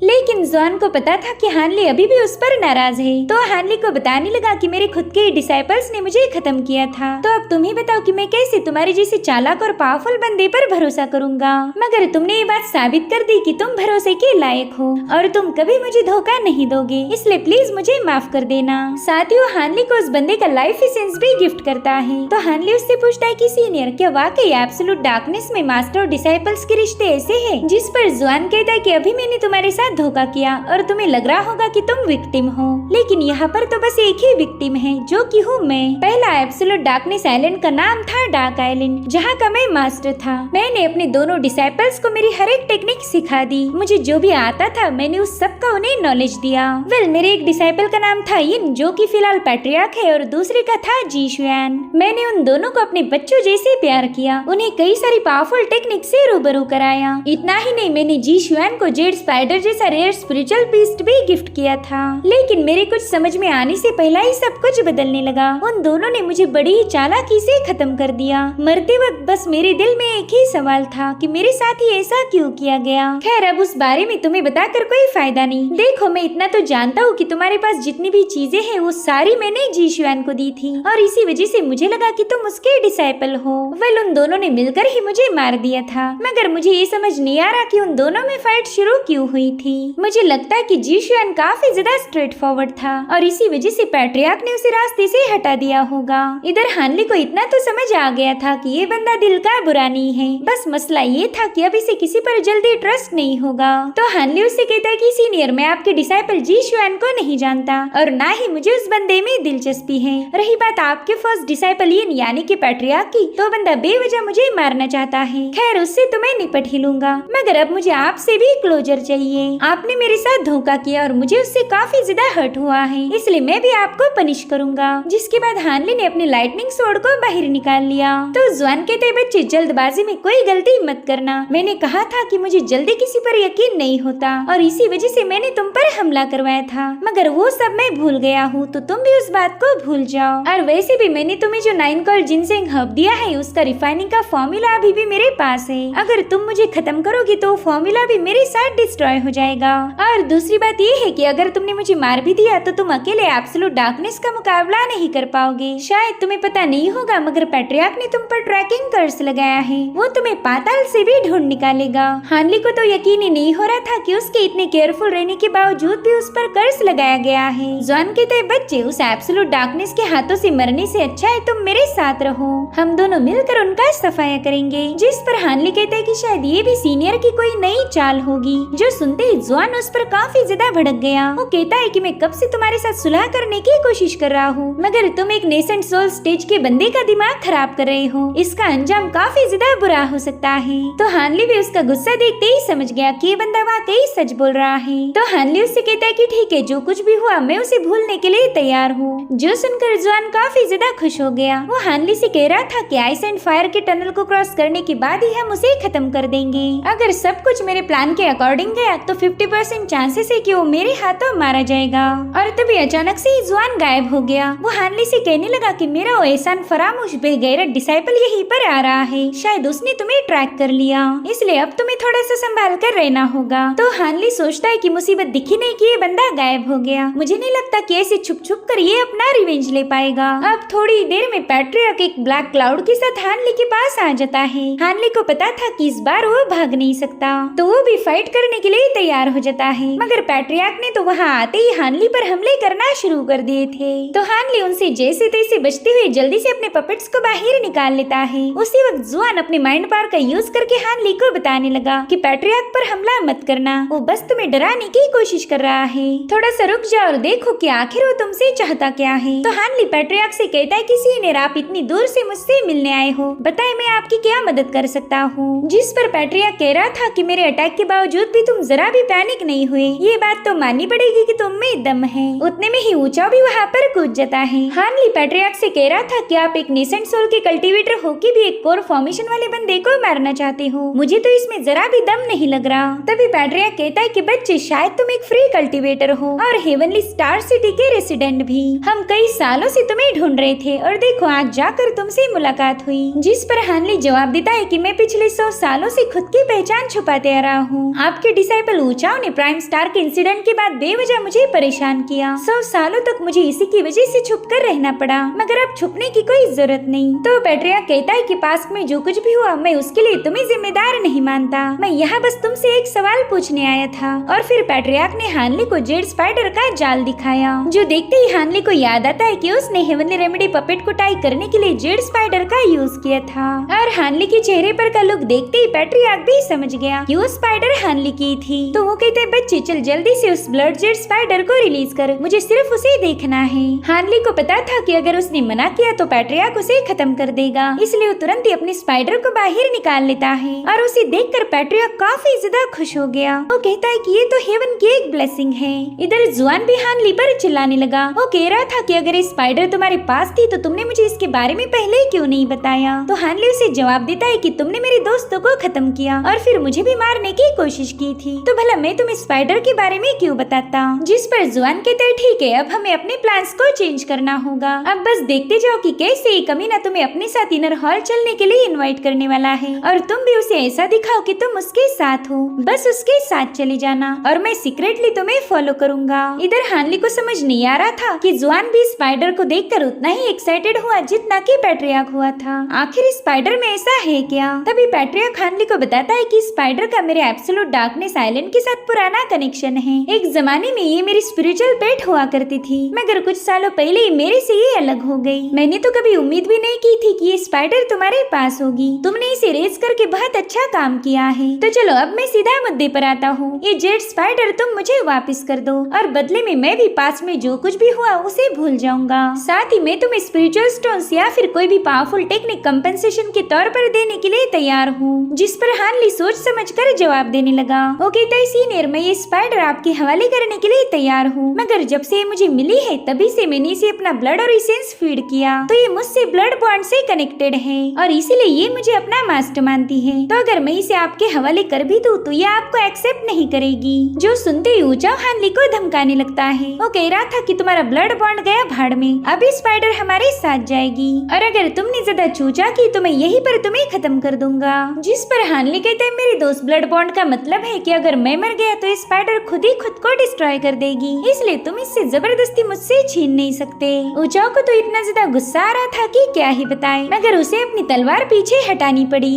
लेकिन जुआन को पता था कि हानली अभी भी उस पर नाराज है, तो हानली को बताने लगा कि मेरे खुद के डिसाइपल्स ने मुझे खत्म किया था, तो अब तुम ही बताओ कि मैं कैसे तुम्हारे जैसे चालाक और पावरफुल बंदे पर भरोसा करूंगा। मगर तुमने ये बात साबित कर दी कि तुम भरोसे के लायक हो और तुम कभी मुझे धोखा नहीं दोगे, इसलिए प्लीज मुझे माफ कर देना। साथ ही वो हानली को उस बंदे का लाइफ एसेंस भी गिफ्ट करता है। तो हानली उससे पूछता है कि सीनियर क्या वाकई एब्सोल्यूट डार्कनेस में मास्टर और डिसाइपल्स के रिश्ते ऐसे हैं? जिस पर जुआन कहता है कि अभी मैंने तुम्हारे साथ धोखा किया और तुम्हें लग रहा होगा कि तुम विक्टिम हो, लेकिन यहाँ पर तो बस एक ही विक्टिम है जो कि हूँ मैं। पहला एब्सोल्यूट डार्कनेस आइलैंड का नाम था डार्क आइलैंड, जहाँ का मैं मास्टर था। मैंने अपने दोनों डिसाइपल्स को मेरी हर एक टेक्निक सिखा दी, मुझे जो भी आता था मैंने उस सब का उन्हें नॉलेज दिया। वेल मेरे एक डिसाइपल का नाम था यिन, जो कि फिलहाल पैट्रियार्क है, और दूसरे का था जी शुआन। मैंने उन दोनों को अपने बच्चों जैसे प्यार किया, उन्हें कई सारी पावरफुल टेक्निक से रूबरू कराया। इतना ही नहीं, मैंने जी शुआन को जेड स्पाइडर जैसा रेयर स्पिरिचुअल बीस्ट भी गिफ्ट किया था। लेकिन मेरे कुछ समझ में आने से पहला ही सब कुछ बदलने लगा। उन दोनों ने मुझे बड़ी ही चालाकी से खत्म कर दिया। मरते वक्त बस मेरे दिल में एक ही सवाल था कि मेरे साथ ही ऐसा क्यों किया गया। खैर अब उस बारे में तुम्हें बताकर कोई फायदा नहीं। देखो मैं इतना तो जानता हूँ कि तुम्हारे पास जितनी भी चीजें हैं वो सारी मैंने जी शुआन को दी थी, और इसी वजह से मुझे लगा कि तुम उसके डिसाइपल हो। वेल उन दोनों ने मिलकर ही मुझे मार दिया था, मगर मुझे ये समझ नहीं आ रहा कि उन दोनों में फाइट शुरू क्यों हुई थी। मुझे लगता है कि जी शुआन काफी ज्यादा स्ट्रेट फॉरवर्ड था और इसी वजह से पैट्रियार्क ने उसे रास्ते से हटा दिया होगा। इधर हानली को इतना तो समझ आ गया था कि ये बंदा दिल का बुरा नहीं है, बस मसला ये था कि अब इसे किसी पर जल्दी ट्रस्ट नहीं होगा। तो हानली उससे कहता है कि सीनियर मैं आपके डिसाइपल जी शुआन को नहीं जानता और ना ही मुझे उस बंदे में दिलचस्पी है। रही बात आपके फर्स्ट डिसाइपल यिन यानी कि पैट्रियार्क की, तो बंदा बेवजह मुझे मारना चाहता है। खैर उससे तो मैं निपट ही लूंगा, मगर अब मुझे आपसे भी क्लोजर चाहिए। आपने मेरे साथ धोखा किया और मुझे उससे काफी ज्यादा हर्ट हुआ है, इसलिए मैं भी आपको पनिश करूंगा। जिसके बाद हानली ने अपने लाइटनिंग स्वॉर्ड को बाहर निकाल लिया। तो जुआन कहते बच्चे जल्दबाजी में कोई गलती मत करना। मैंने कहा था कि मुझे जल्दी किसी पर यकीन नहीं होता और इसी वजह से मैंने तुम पर हमला करवाया था, मगर वो सब मैं भूल गया हूँ, तो तुम भी उस बात को भूल जाओ। और वैसे भी मैंने तुम्हें जो 9 कॉल जिनसेंग हर्ब दिया है उसका रिफाइनिंग का फॉर्मूला अभी भी मेरे पास है। अगर तुम मुझे खत्म करोगी तो फॉर्मूला भी मेरे साथ डिस्ट्रॉय हो जाएगा। और दूसरी बात ये है कि अगर तुमने मुझे मार भी दिया तो तुम अकेले एब्सोल्यूट डार्कनेस का मुकाबला नहीं कर पाओगे। शायद तुम्हें पता नहीं होगा मगर पैट्रियार्क ने तुम पर ट्रैकिंग कर्स लगाया है, वो तुम्हें पाताल से भी ढूंढ निकालेगा। हानली को तो यकीन ही नहीं हो रहा था कि उसके इतने केयरफुल रहने के बावजूद भी उस पर कर्स लगाया गया है। जुआन कहते बच्चे उस एब्सोल्यूट डार्कनेस के हाथों से मरने से अच्छा है तुम मेरे साथ रहो, हम दोनों मिलकर उनका सफाया करेंगे। जिस पर हानली कहता है कि शायद ये भी सीनियर की कोई नई चाल होगी। जो सुनते ही जुआन उस पर काफी ज्यादा भड़क गया। वो कहता है कि मैं कब से तुम्हारे साथ सुलह करने की कोशिश कर रहा हूँ, मगर तुम एक नेसेंट सोल स्टेज के बंदे का दिमाग खराब कर रहे हो, इसका अंजाम काफी ज्यादा बुरा हो सकता है। तो हानली भी उसका गुस्सा देखते ही समझ गया कि ये बंदा वाकई सच बोल रहा है। तो हानली उससे कहता है कि ठीक है, जो कुछ भी हुआ मैं उसे भूलने के लिए तैयार हूँ। जो सुनकर जुआन काफी ज्यादा खुश हो गया। वो हानली से कह रहा था कि आइस एंड फायर के टनल को क्रॉस करने के बाद ही हम उसे खत्म कर देंगे। अगर सब कुछ मेरे प्लान के अकॉर्डिंग गया तो 50% चांसेस है कि वो मेरे हाथों मारा जाएगा। और तभी अचानक से ही जुआन गायब हो गया। वो हानली से कहने लगा कि मेरा वो एहसान फरामोश बेगैरत डिसाइपल यहीं पर आ रहा है, शायद उसने तुम्हें ट्रैक कर लिया, इसलिए अब तुम्हें थोड़ा सा संभाल कर रहना होगा। तो हानली सोचता है कि मुसीबत दिखी नहीं कि ये बंदा गायब हो गया, मुझे नहीं लगता कि ऐसे छुप छुप कर ये अपना रिवेंज ले पाएगा। अब थोड़ी देर में पैट्रियार्क एक ब्लैक क्लाउड के साथ हानली के पास आ जाता है। हानली को पता था कि इस बार वो भाग नहीं सकता, तो वो भी फाइट करने के लिए तैयार हो जाता है। मगर पैट्रियार्क ने तो वहाँ आते ही हानली पर हमले करना शुरू कर दिए थे। तो हानली उनसे जैसे तैसे बचते हुए जल्दी से अपने पपेट्स को बाहर निकाल लेता है। उसी वक्त जुआन अपने माइंड पावर का यूज करके हानली को बताने लगा कि पैट्रियार्क पर हमला मत करना, वो बस तुम्हें डराने की कोशिश कर रहा है, थोड़ा सा रुक जाओ और देखो कि आखिर वो तुमसे चाहता क्या है। तो हानली पैट्रियार्क से कहता है कि सीनियर आप इतनी दूर से मुझसे मिलने आए हो, बताए मैं आपकी क्या मदद कर सकता हूँ। जिस पर पैट्रियार्क कह रहा था कि मेरे अटैक के बावजूद भी तुम जरा भी पैनिक नहीं हुए, ये बात तो माननी पड़ेगी कि तुम में दम है। उतने में ही ऊंचा भी वहाँ पर कूद जाता है। हानली पैट्रियार्क से कह रहा था कि आप एक नेसेंट सोल के कल्टीवेटर होके भी एक कोर फॉर्मेशन वाले बंदे को मारना चाहते हो, मुझे तो इसमें जरा भी दम नहीं लग रहा। तभी पैट्रियार्क कहता है कि बच्चे शायद तुम एक फ्री कल्टीवेटर हो और हेवनली स्टार सिटी के रेसिडेंट भी, हम कई सालों से तुम्हें ढूंढ रहे थे और देखो आज जाकर तुमसे मुलाकात हुई। जिस पर हानली जवाब देता है कि मैं पिछले 100 सालों से खुद की पहचान छुपाते आ रहा हूँ, आपके डिसाइपल ऊंचाओं ने प्राइम स्टार के इंसिडेंट के बाद बेवजह मुझे परेशान किया, 100 सालों तक मुझे इसी की वजह से छुप कर रहना पड़ा, मगर अब छुपने की कोई जरूरत नहीं। तो पैट्रियार्क कहता है कि पास्ट में जो कुछ भी हुआ मैं उसके लिए तुम्हें जिम्मेदार नहीं मानता, मैं यहाँ बस तुमसे एक सवाल पूछने आया था। और फिर पैट्रियार्क ने हानली को जेड स्पाइडर का जाल दिखाया, जो देखते ही हानली को याद आता है कि उसने हेवनली रेमेडी पपेट को टाई करने के लिए जेड स्पाइडर का यूज किया था। और हानली के चेहरे पर का लुक देखते ही पैट्रियार्क भी समझ गया कि वो स्पाइडर हानली की थी। तो वो कहते बच्चे चल जल्दी से उस ब्लड जेड स्पाइडर को रिलीज कर, मुझे सिर्फ उसे देखना है। हानली को पता था कि अगर उसने मना किया तो पैट्रियार्क उसे खत्म कर देगा, इसलिए वो तुरंत ही अपने स्पाइडर को बाहर निकाल लेता है। और उसे देखकर पैट्रियार्क काफी ज्यादा खुश हो गया। वो कहता है कि ये तो हेवन की एक ब्लेसिंग है। इधर जुआन भी हानली पर चिल्लाने लगा। वो कह रहा था कि अगर ये स्पाइडर तुम्हारे पास थी तो तुमने मुझे इसके बारे में पहले क्यों नहीं बताया। तो हानली उसे जवाब देता है कि तुमने मेरे दोस्तों को खत्म किया और फिर मुझे भी मारने की कोशिश की थी, तो भला मैं तुम्हें स्पाइडर के बारे में क्यों बताता। जिस पर जुआन कहते हैं ठीक है, अब हमें अपने प्लान्स को चेंज करना होगा, अब बस देखते जाओ कि कैसे ये कमीना तुम्हें अपने साथ इनर हॉल चलने के लिए इनवाइट करने वाला है, और तुम भी उसे ऐसा दिखाओ कि तुम उसके साथ हो, बस उसके साथ चले जाना और मैं सीक्रेटली तुम्हें फॉलो करूंगा। इधर हानली को समझ नहीं आ रहा था कि जुआन भी स्पाइडर को देखकर उतना ही एक्साइटेड हुआ जितना कि पैट्रियार्क हुआ था। आखिर स्पाइडर में ऐसा है क्या। तभी पैट्रियार्क हानली को बताता है कि स्पाइडर का मेरे एब्सोल्यूट डार्कनेस आइलैंड के साथ पुराना कनेक्शन है। एक जमाने में ये मेरी स्पिरिचुअल पेट हुआ करती थी, मगर कुछ सालों पहले ही मेरे से ये अलग हो गई। मैंने तो कभी उम्मीद भी नहीं की थी कि ये स्पाइडर तुम्हारे पास होगी। तुमने इसे रेस करके बहुत अच्छा काम किया है। तो चलो अब मैं सीधा मुद्दे पर आता हूँ, ये जेड स्पाइडर तुम मुझे वापस कर दो और बदले में मैं भी पास में जो कुछ भी हुआ उसे भूल जाऊंगा। साथ ही मैं तुम्हें स्पिरिचुअल स्टोन्स या फिर कोई भी पावरफुल टेक्निक कंपनसेशन के तौर पर देने के लिए तैयार हूँ। जिस पर हानली सोच समझकर जवाब देने लगा। वो कहता है ताई सीनियर, मैं ये स्पाइडर आपके हवाले करने के लिए तैयार हूँ, मगर जब से ये मुझे मिली है तभी से मैंने इसे अपना ब्लड और इसेंस फीड किया, तो ये मुझसे ब्लड बॉन्ड से कनेक्टेड है और इसीलिए ये मुझे अपना मास्टर मानती है। तो अगर मैं इसे आपके हवाले कर भी दूं तो ये आपको एक्सेप्ट नहीं करेगी। जो सुनते ही ऊचाओ हानली को धमकाने लगता है। वो कह रहा था कि तुम्हारा ब्लड बॉन्ड गया भाड़ में, अभी स्पाइडर हमारे साथ जाएगी और अगर तुमने ज्यादा चूचा की तो मैं यही पर तुम्हें खत्म कर दूंगा। जिस पर हानली कहते हैं मेरे दोस्त, ब्लड बॉन्ड का मतलब है कि अगर मैं मर गया तो स्पाइडर खुद ही खुद को डिस्ट्रॉय कर देगी, इसलिए तुम इससे जबरदस्ती मुझसे छीन नहीं सकते। ऊचाओ को तो इतना ज्यादा गुस्सा आ रहा था कि क्या ही बताए, मगर उसे अपनी तलवार पीछे हटानी पड़ी।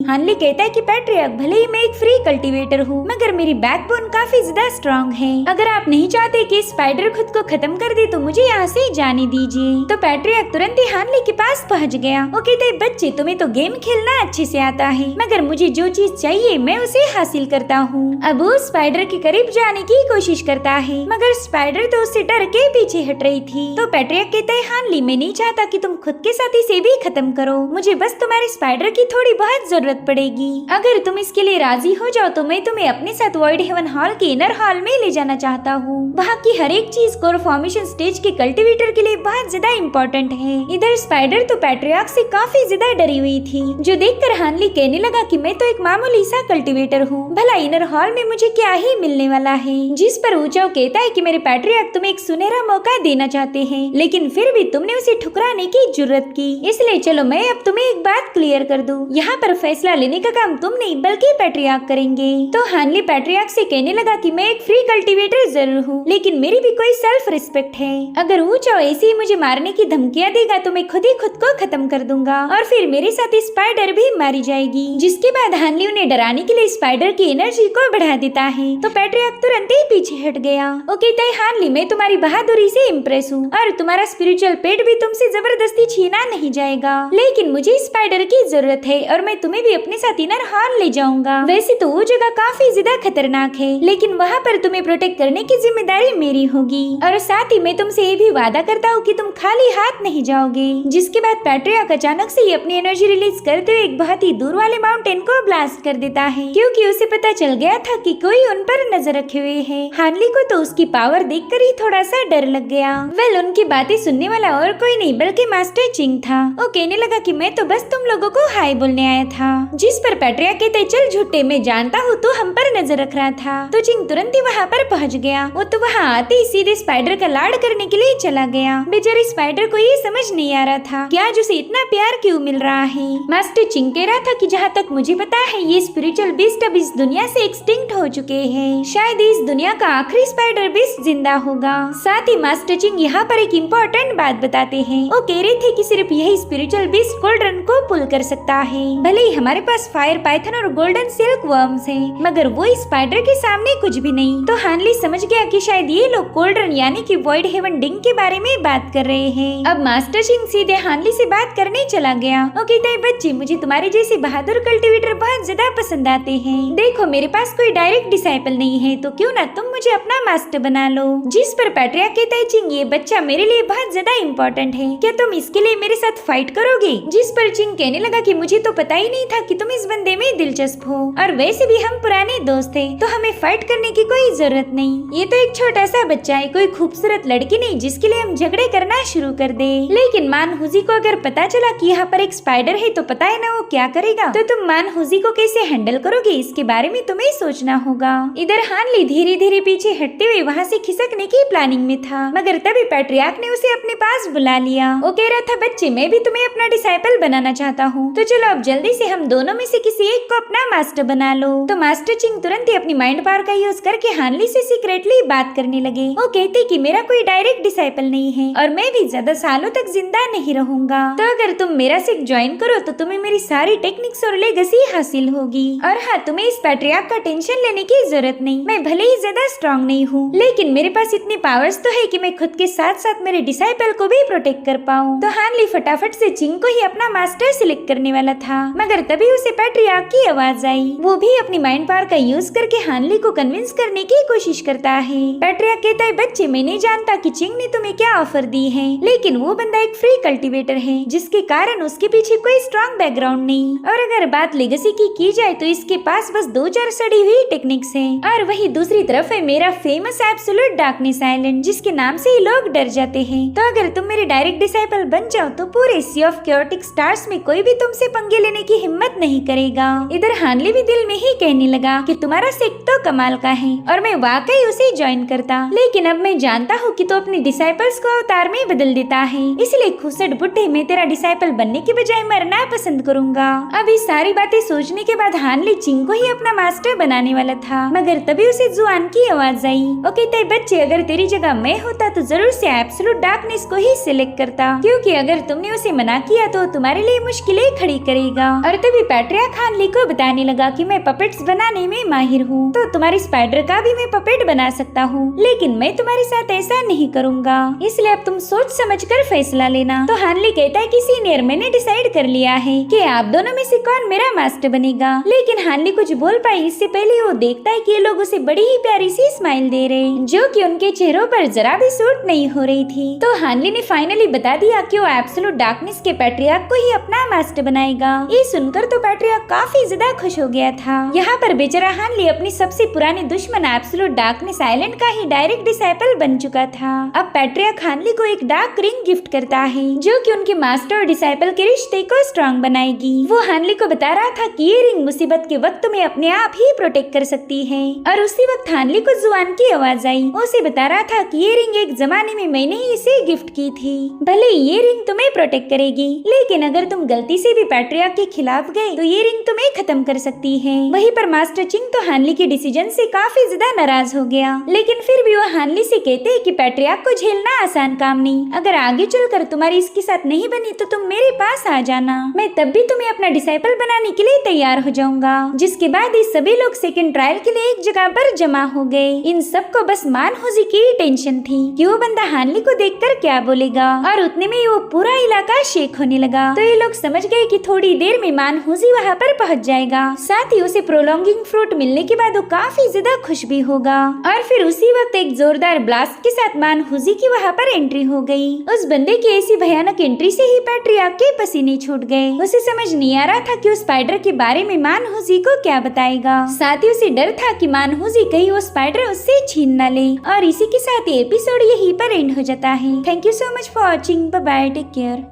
हानली कहता है कि पैट्रियार्क, भले ही मैं एक फ्री कल्टीवेटर हूँ मगर मेरी बैकबोन काफी ज्यादा स्ट्रांग है। अगर आप नहीं चाहते कि स्पाइडर खुद को खत्म कर दे तो मुझे यहाँ से जाने दीजिए। तो पैट्रियार्क तुरंत ही हानली के पास पहुँच गया। वो कहते हैं बच्चे, तुम्हें तो गेम खेलना अच्छे से आता है, मगर मुझे जो चीज चाहिए मैं उसे हासिल करता हूँ। अब वो स्पाइडर के करीब जाने की कोशिश करता है मगर स्पाइडर तो उससे डर के पीछे हट रही थी। तो पैट्रियार्क कहता है हानली, मैं नहीं चाहता कि तुम खुद के साथ इसे भी खत्म करो, मुझे बस तुम्हारे स्पाइडर की थोड़ी बहुत जरूरत पड़ेगी। अगर तुम इसके लिए राजी हो जाओ तो मैं तुम्हें अपने साथ वॉइड हेवन हॉल के इनर हॉल में ले जाना चाहता हूँ। वहाँ की हर एक चीज कोर फॉर्मेशन स्टेज के कल्टीवेटर के लिए बहुत ज्यादा इम्पोर्टेंट है। इधर स्पाइडर तो पैट्रियार्क से काफी ज्यादा डरी हुई थी, जो देखकर हानली कहने लगा कि मैं तो एक मामूली सा कल्टीवेटर हूँ, भला इनर हॉल में मुझे क्या ही मिलने वाला है। जिस पर ऊचाओ कहता है कि मेरे पैट्रियार्क तुम्हें एक सुनहरा मौका देना चाहते हैं, लेकिन फिर भी तुमने उसे ठुकराने की जरूरत की, इसलिए चलो मैं अब तुम्हें एक बात क्लियर कर दूं, यहाँ पर फैसला लेने का काम तुम नहीं बल्कि पैट्रियार्क करेंगे। तो हानली पैट्रियार्क से कहने लगा कि मैं एक फ्री कल्टीवेटर जरूर हूँ, लेकिन मेरी भी कोई सेल्फ रिस्पेक्ट है। अगर ऊचाओ ऐसे ही मुझे मारने की धमकियाँ देगा तो मैं खुद ही खुद को खत्म कर दूंगा और फिर मेरे साथ स्पाइडर भी मारी जाएगी। जिसके बाद हानली उन्हें डराने के लिए स्पाइडर की एनर्जी को बढ़ा देता है। तो पैट्रियार्क तुरंत ही पीछे हट गया। वो कहता है हानली, मैं तुम्हारी बहादुरी से इम्प्रेस हूँ और तुम्हारा स्पिरिचुअल पेट भी तुमसे जबरदस्ती छीना नहीं जाएगा, लेकिन मुझे स्पाइडर की जरूरत है और मैं तुम्हें भी अपने साथ इनर हॉल ले जाऊंगा। वैसे तो वो जगह काफी ज्यादा खतरनाक है, लेकिन वहाँ पर तुम्हें प्रोटेक्ट करने की जिम्मेदारी मेरी होगी और साथ ही मैं तुमसे ये भी वादा करता हूँ कि तुम खाली हाथ नहीं जाओगे। जिसके बाद पैट्रियार्क अचानक से ही अपनी एनर्जी रिलीज करते हुए एक बहुत ही दूर वाले माउंटेन को ब्लास्ट कर देता है, क्योंकि उसे पता चल गया था कि कोई उन पर नजर रखे हुए है। हानली को तो उसकी पावर देखकर ही थोड़ा सा डर लग गया। वेल, उनकी बातें सुनने वाला और कोई नहीं बल्कि मास्टर चिंग था। वो कहने लगा कि मैं तो बस तुम लोगों को हाय बोलने आया था। जिस पर पैट्रियार्क कहते चल झूठे, मैं जानता हूँ तो हम पर नजर रख रहा था। तो चिंग तुरंत ही वहाँ पर पहुँच गया। वो तो वहाँ आते ही सीधे स्पाइडर का लाड करने के लिए चला गया। बेचारे स्पाइडर को ये समझ नहीं आ रहा था कि आज उसे इतना प्यार क्यों मिल रहा है। मास्टर चिंग कह रहा था कि जहाँ तक मुझे पता है ये स्पिरिचुअल बीस्ट अब इस दुनिया से एक्सटिंक्ट हो चुके हैं, शायद इस दुनिया का आखिरी स्पाइडर बीस्ट जिंदा होगा। साथ ही मास्टर चिंग यहाँ पर एक इम्पोर्टेंट बात बताते हैं। वो कह रहे थे कि सिर्फ यही स्पिरिचुअल बीस्ट कोल्ड्रन को पुल कर सकता है। भले ही हमारे पास फायर पाइथन और गोल्डन सिल्क वर्म्स है, मगर वो स्पाइडर के सामने कुछ भी नहीं। तो हानली समझ गया कि शायद ये लोग कोल्ड्रन यानी कि वॉइड हेवन डिंग के बारे में बात कर रहे हैं। अब मास्टर चिंग सीधे हानली से बात करने चला गया। वो कहता है बच्चे, मुझे तुम्हारे जैसे बहादुर कल्टीवेटर बहुत ज्यादा पसंद आते हैं। देखो, मेरे पास कोई डायरेक्ट डिसाइपल नहीं है, तो क्यों ना तुम मुझे अपना मास्टर बना लो। जिस पर पैट्रियार्क कहता है चिंग, ये बच्चा मेरे लिए बहुत ज्यादा इम्पोर्टेंट है, क्या तुम इसके लिए मेरे साथ फाइट करोगे? जिस पर चिंग कहने लगा कि मुझे तो पता ही नहीं था कि तुम इस बंदे में दिलचस्प हो, और वैसे भी हम पुराने दोस्त थे, तो हमें फाइट करने की कोई जरूरत नहीं। ये तो एक छोटा सा बच्चा है, कोई खूबसूरत लड़की नहीं जिसके लिए हम झगड़े करना शुरू कर दे। लेकिन मानहुजी को अगर पता चला कि यहाँ पर एक स्पाइडर है तो पता है ना वो क्या करेगा। तो तुम मानहुजी को कैसे हैंडल करोगे, इसके बारे में तुम्हें सोचना होगा। इधर हानली धीरे धीरे पीछे हटते हुए वहाँ से खिसकने की प्लानिंग में था, मगर तभी पैट्रियार्क ने उसे अपने पास बुला लिया। वो कह रहा था बच्चे, मैं भी तुम्हें अपना डिसाइपल बनाना चाहता हूँ, तो चलो अब जल्दी से हम दोनों में से किसी एक को अपना मास्टर बना लो। तो मास्टर चिंग तुरंत ही अपनी माइंड पावर का यूज करके हानली से सीक्रेटली बात करने लगे। वो कहते कि मेरा कोई डायरेक्ट डिसाइपल नहीं है और मैं भी ज्यादा सालों तक जिंदा नहीं रहूंगा, तो अगर तुम मेरा सिर्फ ज्वाइन करो तो तुम्हें मेरी सारी टेक्निक्स और लेगेसी हासिल होगी। और हाँ, तुम्हें इस पैट्रियार्क का टेंशन लेने की जरूरत नहीं। मैं भले ही ज्यादा स्ट्रॉन्ग नहीं हूँ, लेकिन मेरे पास इतनी पावर्स तो है कि मैं खुद के साथ साथ मेरे डिसाइपल को भी प्रोटेक्ट कर पाऊँ। तो हानली फटाफट से चिंग को ही अपना मास्टर सिलेक्ट करने वाला था, मगर तभी तभी उसे पैट्रियार्क की आवाज आई। वो भी अपनी माइंड पावर का यूज करके हानली को कन्विंस करने की कोशिश करता है। पैट्रियार्क कहता है, बच्चे मैं नहीं जानता कि चिंग ने तुम्हें क्या ऑफर दी है, लेकिन वो बंदा एक फ्री कल्टीवेटर है जिसके कारण उसके पीछे कोई स्ट्रॉन्ग बैकग्राउंड नहीं। और अगर बात लेगेसी की जाए तो इसके पास बस 2-4 सड़ी हुई टेक्निक्स है। और वही दूसरी तरफ है मेरा फेमस एब्सोल्यूट डार्कनेस आइलैंड, जिसके नाम से ही लोग डर जाते हैं। तो अगर तुम मेरे डायरेक्ट डिसाइपल बन जाओ तो पूरे सी ऑफ क्योटिक स्टार्स में कोई भी तुमसे पंगे लेने की हिम्मत नहीं करेगा। इधर हानली भी दिल में ही कहने लगा कि तुम्हारा सेक्ट तो कमाल का है और मैं वाकई उसे ज्वाइन करता, लेकिन अब मैं जानता हूँ कि तो अपने डिसाइपल्स को अवतार में बदल देता है, इसलिए खुसट बुड्ढे मैं तेरा डिसाइपल बनने की बजाय मरना पसंद करूंगा। अब इस सारी बातें सोचने के बाद हानली चिंग को ही अपना मास्टर बनाने वाला था, मगर तभी उसे जुआन की आवाज आई। ओके तय बच्चे, अगर तेरी जगह मैं होता तो जरूर से एब्सोल्यूट डार्कनेस को ही सिलेक्ट करता, क्योंकि अगर तुमने उसे मना किया तो तुम्हारे लिए मुश्किलें खड़ी करेगा। और तभी पैट्रियार्क हानली को बताने लगा कि मैं पपेट्स बनाने में माहिर हूँ, तो तुम्हारी स्पाइडर का भी मैं पपेट बना सकता हूँ, लेकिन मैं तुम्हारे साथ ऐसा नहीं करूँगा, इसलिए अब तुम सोच समझ कर फैसला लेना। तो हानली कहता है कि सीनियर मैंने डिसाइड कर लिया है कि आप दोनों में से कौन मेरा मास्टर बनेगा, लेकिन हानली कुछ बोल पाई इससे पहले वो देखता है कि ये लोग उसे बड़ी ही प्यारी सी स्माइल दे रहे हैं, जो कि उनके चेहरों पर जरा भी सूट नहीं हो रही थी। तो हानली ने फाइनली बता दिया कि वो एब्सोल्यूट डार्कनेस के पैट्रियार्क को ही अपना मास्टर बनाएगा। ये सुनकर तो पैट्रियार्क काफी ज्यादा खुश हो गया था। यहाँ पर बेचारा हानली अपनी सबसे पुरानी दुश्मन एब्सोल्यूट डार्कनेस आइलैंड का ही डायरेक्ट डिसाइपल बन चुका था। अब पैट्रियार्क हानली को एक डार्क रिंग गिफ्ट करता है, जो कि उनके मास्टर और डिसाइपल के रिश्ते को स्ट्रॉन्ग बनाएगी। वो हानली को बता रहा था कि ये रिंग मुसीबत के वक्त तुम्हें अपने आप ही प्रोटेक्ट कर सकती है। और उसी वक्त हानली को जुआन की आवाज आई। उसे बता रहा था कि ये रिंग एक जमाने में मैंने ही इसे गिफ्ट की थी, भले ये रिंग तुम्हें प्रोटेक्ट करेगी, लेकिन अगर तुम गलती से भी पैट्रियार्क के खिलाफ गए तो ये रिंग तुम्हें खत्म कर सकती है। वहीं पर मास्टर चिंग तो हानली के डिसीजन से काफी ज्यादा नाराज हो गया, लेकिन फिर भी वो हानली से कहते हैं कि पैट्रियार्क को झेलना आसान काम नहीं, अगर आगे चलकर तुम्हारी इसके साथ नहीं बनी तो तुम मेरे पास आ जाना, मैं तब भी तुम्हें अपना डिसाइपल बनाने के लिए तैयार हो जाऊंगा। जिसके बाद ये सभी लोग सेकंड ट्रायल के लिए एक जगह पर जमा हो गए। इन सबको बस मानहुजी की टेंशन थी कि वो बंदा हानली को देखकर क्या बोलेगा, और उतने में वो पूरा इलाका शेक होने लगा। तो ये लोग समझ गए कि थोड़ी देर में मानहुजी वहाँ पर पहुँच जाएगा, साथ ही उसे प्रोलॉन्गिंग फ्रूट मिलने के बाद वो काफी ज्यादा खुश भी होगा। और फिर उसी वक्त एक जोरदार ब्लास्ट के साथ मानहुजी की वहाँ पर एंट्री हो गई। उस बंदे की ऐसी भयानक एंट्री से ही पैट्रियार्क के पसीने छूट गए। उसे समझ नहीं आ रहा था कि उस स्पाइडर के बारे में मानहुजी को क्या बताएगा, साथ ही उसे डर था कि मानहुजी कहीं वो स्पाइडर उससे छीन न ले। और इसी के साथ ये एपिसोड यहीं पर एंड हो जाता है। Thank you so much for watching. Bye bye, take care.